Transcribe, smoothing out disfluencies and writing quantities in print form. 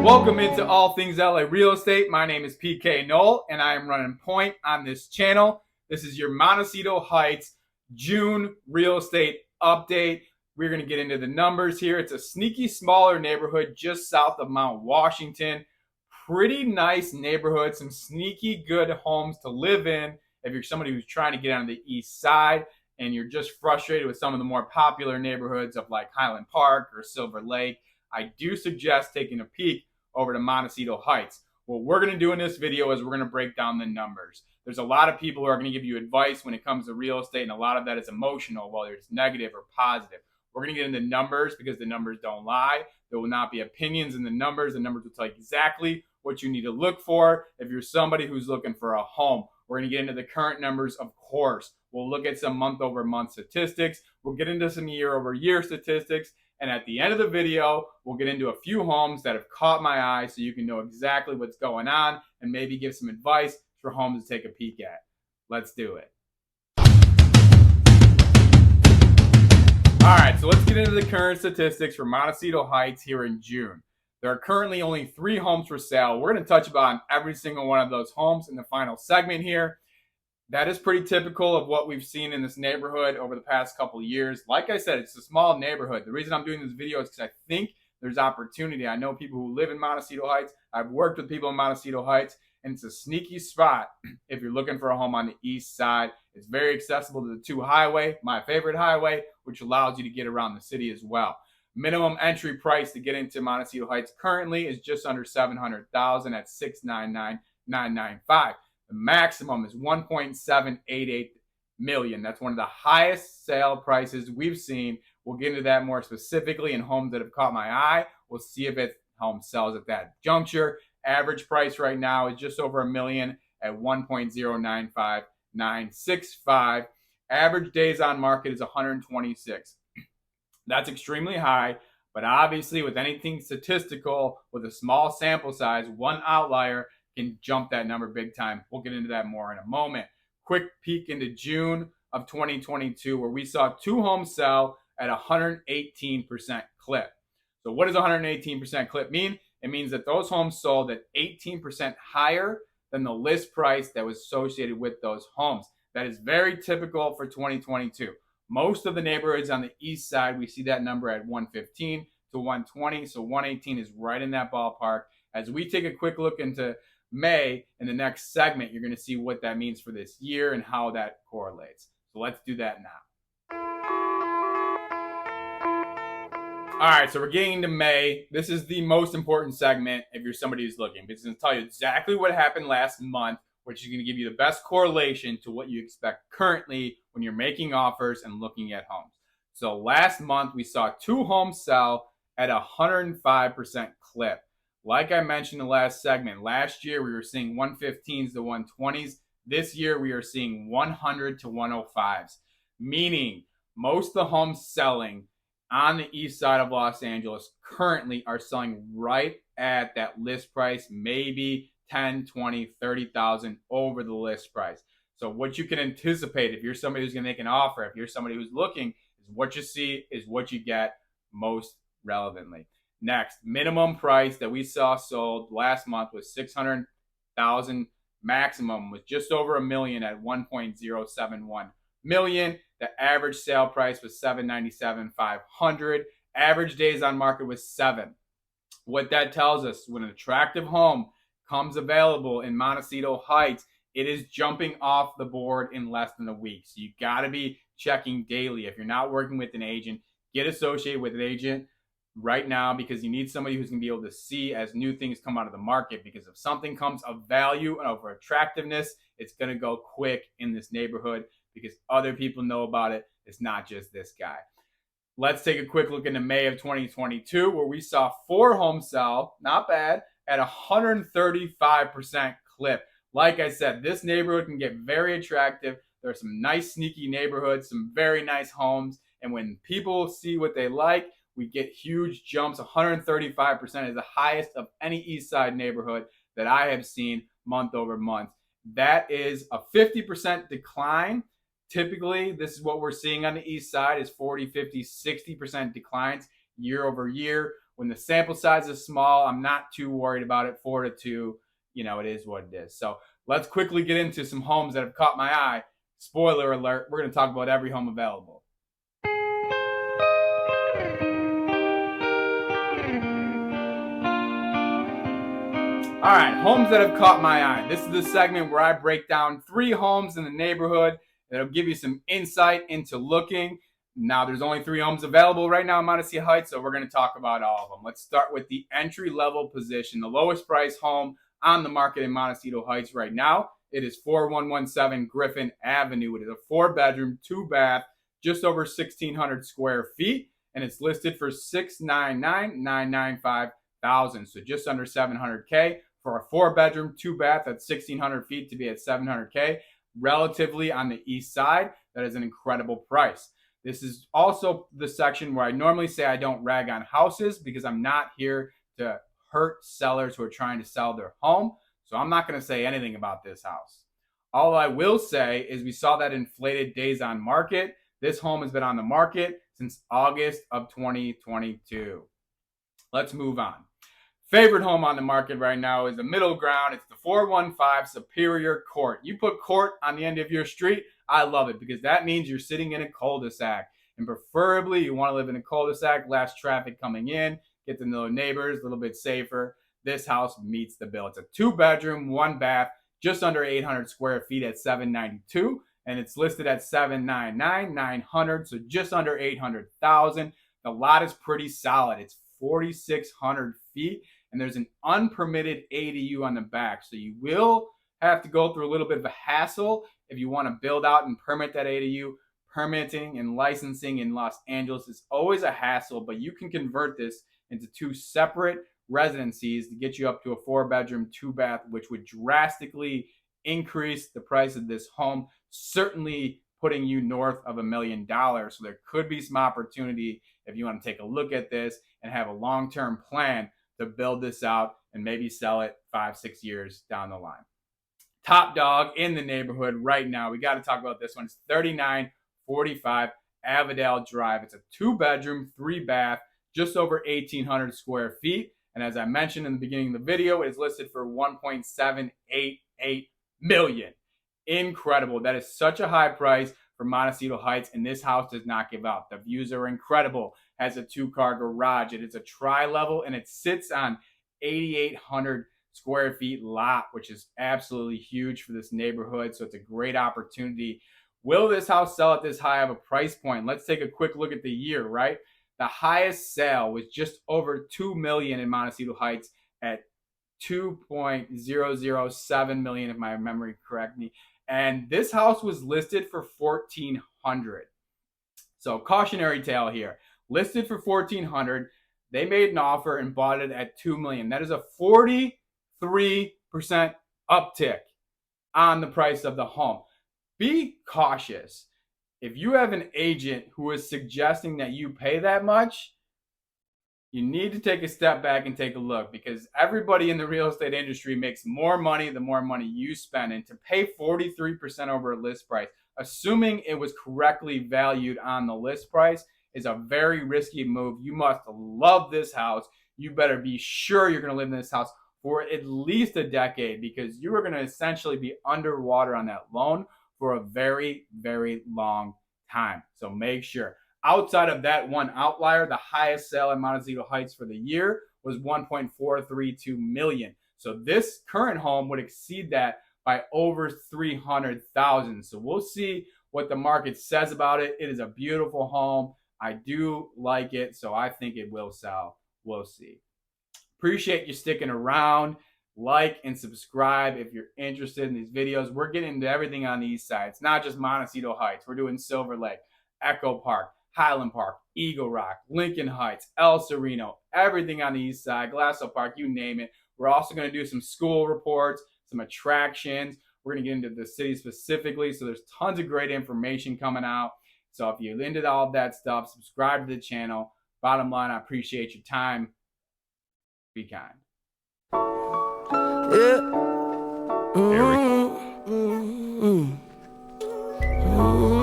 Welcome into All Things LA Real Estate. My name is PK Knoll, and I am running point on this channel. This is your Montecito Heights June real estate update. We're going to get into the numbers here. It's a sneaky smaller neighborhood just south of Mount Washington. Pretty nice neighborhood, some sneaky good homes to live in if you're somebody who's trying to get on the east side and you're just frustrated with some of the more popular neighborhoods of like Highland Park or Silver Lake. I do suggest taking a peek over to Montecito Heights. What we're going to do in this video is we're going to break down the numbers. There's a lot of people who are going to give you advice when it comes to real estate, and a lot of that is emotional, whether it's negative or positive. We're going to get into numbers because the numbers don't lie. There will not be opinions in the numbers. The numbers will tell you exactly what you need to look for if you're somebody who's looking for a home. We're going to get into the current numbers, of course. We'll look at some month-over-month statistics. We'll get into some year-over-year statistics. And at the end of the video, we'll get into a few homes that have caught my eye so you can know exactly what's going on and maybe give some advice for homes to take a peek at. Let's do it. All right, so let's get into the current statistics for Montecito Heights here in June. There are currently only 3 homes for sale. We're going to touch upon every single one of those homes in the final segment here. That is pretty typical of what we've seen in this neighborhood over the past couple of years. Like I said, it's a small neighborhood. The reason I'm doing this video is because I think there's opportunity. I know people who live in Montecito Heights. I've worked with people in Montecito Heights, and it's a sneaky spot if you're looking for a home on the east side. It's very accessible to the 2 highway, my favorite highway, which allows you to get around the city as well. Minimum entry price to get into Montecito Heights currently is just under $700,000 at $699,995. The maximum is $1.788 million. That's one of the highest sale prices we've seen. We'll get into that more specifically in homes that have caught my eye. We'll see if it home sells at that juncture. Average price right now is just over $1 million at $1.095965. Average days on market is 126. That's extremely high, but obviously with anything statistical, with a small sample size, one outlier can jump that number big time. We'll get into that more in a moment. Quick peek into June of 2022, where we saw 2 homes sell at 118% clip. So what does 118% clip mean? It means that those homes sold at 18% higher than the list price that was associated with those homes. That is very typical for 2022. Most of the neighborhoods on the east side, we see that number at 115 to 120. So 118 is right in that ballpark. As we take a quick look into May in the next segment, you're going to see what that means for this year and how that correlates. So let's do that now. All right, so we're getting into May. This is the most important segment if you're somebody who's looking, because it's going to tell you exactly what happened last month, which is going to give you the best correlation to what you expect currently when you're making offers and looking at homes. So last month, we saw 2 homes sell at 105% clip. Like I mentioned in the last segment, last year we were seeing 115s to 120s. This year we are seeing 100 to 105s, meaning most of the homes selling on the east side of Los Angeles currently are selling right at that list price, maybe 10, 20, 30,000 over the list price. So what you can anticipate if you're somebody who's going to make an offer, if you're somebody who's looking, is what you see is what you get most relevantly. Next, minimum price that we saw sold last month was $600,000. Maximum was just over $1 million at $1.071 million. The average sale price was $797,500. Average days on market was 7. What that tells us, when an attractive home comes available in Montecito Heights, it is jumping off the board in less than a week. So you got to be checking daily. If you're not working with an agent, get associated with an agent right now, because you need somebody who's going to be able to see as new things come out of the market, because if something comes of value and over attractiveness, it's going to go quick in this neighborhood because other people know about it. It's not just this guy. Let's take a quick look into May of 2022, where we saw 4 homes sell, not bad, at 135% clip. Like I said, this neighborhood can get very attractive. There are some nice sneaky neighborhoods, some very nice homes, and when people see what they like, we get huge jumps. 135% is the highest of any east side neighborhood that I have seen month over month. That is a 50% decline. Typically, this is what we're seeing on the east side is 40, 50, 60% declines year over year. when the sample size is small, I'm not too worried about it. 4-2, it is what it is. So let's quickly get into some homes that have caught my eye. Spoiler alert, we're going to talk about every home available. All right, homes that have caught my eye. This is the segment where I break down 3 homes in the neighborhood that'll give you some insight into looking. Now, there's only 3 homes available right now in Montecito Heights, so we're going to talk about all of them. Let's start with the entry-level position, the lowest price home on the market in Montecito Heights right now. It is 4117 Griffin Avenue. It is a 4-bedroom, 2-bath, just over 1,600 square feet, and it's listed for $699,995,000, so just under $700K. For a 4-bedroom, 2-bath at 1,600 feet to be at $700K, relatively on the east side, that is an incredible price. This is also the section where I normally say I don't rag on houses because I'm not here to hurt sellers who are trying to sell their home. So I'm not going to say anything about this house. All I will say is we saw that inflated days on market. This home has been on the market since August of 2022. Let's move on. Favorite home on the market right now is the middle ground. It's the 415 Superior Court. You put court on the end of your street, I love it because that means you're sitting in a cul-de-sac. And preferably, you want to live in a cul-de-sac, less traffic coming in, get to know neighbors, a little bit safer. This house meets the bill. It's a 2-bedroom, 1-bath, just under 800 square feet at $792, and it's listed at $799,900, so just under $800,000. The lot is pretty solid. It's 4,600 feet. And there's an unpermitted ADU on the back. So you will have to go through a little bit of a hassle if you want to build out and permit that ADU. Permitting and licensing in Los Angeles is always a hassle, but you can convert this into 2 separate residencies to get you up to a 4-bedroom, 2-bath, which would drastically increase the price of this home, certainly putting you north of $1 million. So there could be some opportunity if you want to take a look at this and have a long-term plan to build this out and maybe sell it 5-6 years down the line. Top dog in the neighborhood right now, we got to talk about this one. It's 3945 Avondale Drive. It's a 2-bedroom, 3-bath, just over 1,800 square feet. And as I mentioned in the beginning of the video, it is listed for $1.788 million. Incredible. That is such a high price for Montecito Heights, and this house does not give up. The views are incredible. Has a 2-car garage. It is a tri-level, and it sits on 8,800 square feet lot, which is absolutely huge for this neighborhood. So it's a great opportunity. Will this house sell at this high of a price point? Let's take a quick look at the year, right? The highest sale was just over $2 million in Montecito Heights at $2.007 million, if my memory correct me. And this house was listed for $1,400. So cautionary tale here. Listed for $1,400. They made an offer and bought it at $2 million. That is a 43% uptick on the price of the home. Be cautious. If you have an agent who is suggesting that you pay that much, you need to take a step back and take a look, because everybody in the real estate industry makes more money the more money you spend. And to pay 43% over a list price, assuming it was correctly valued on the list price, is a very risky move. You must love this house. You better be sure you're going to live in this house for at least a decade, because you are going to essentially be underwater on that loan for a very, very long time. So make sure. Outside of that one outlier, the highest sale in Montecito Heights for the year was $1.432 million. So this current home would exceed that by over $300,000. So we'll see what the market says about it. It is a beautiful home. I do like it, so I think it will sell. We'll see. Appreciate you sticking around. Like and subscribe if you're interested in these videos. We're getting into everything on the east side. It's not just Montecito Heights. We're doing Silver Lake, Echo Park, Highland Park, Eagle Rock, Lincoln Heights, El Sereno, everything on the east side, Glasso Park, you name it. We're also going to do some school reports, some attractions. We're going to get into the city specifically, so there's tons of great information coming out. So if you're into all of that stuff, subscribe to the channel. Bottom line, I appreciate your time. Be kind. Yeah. There we go.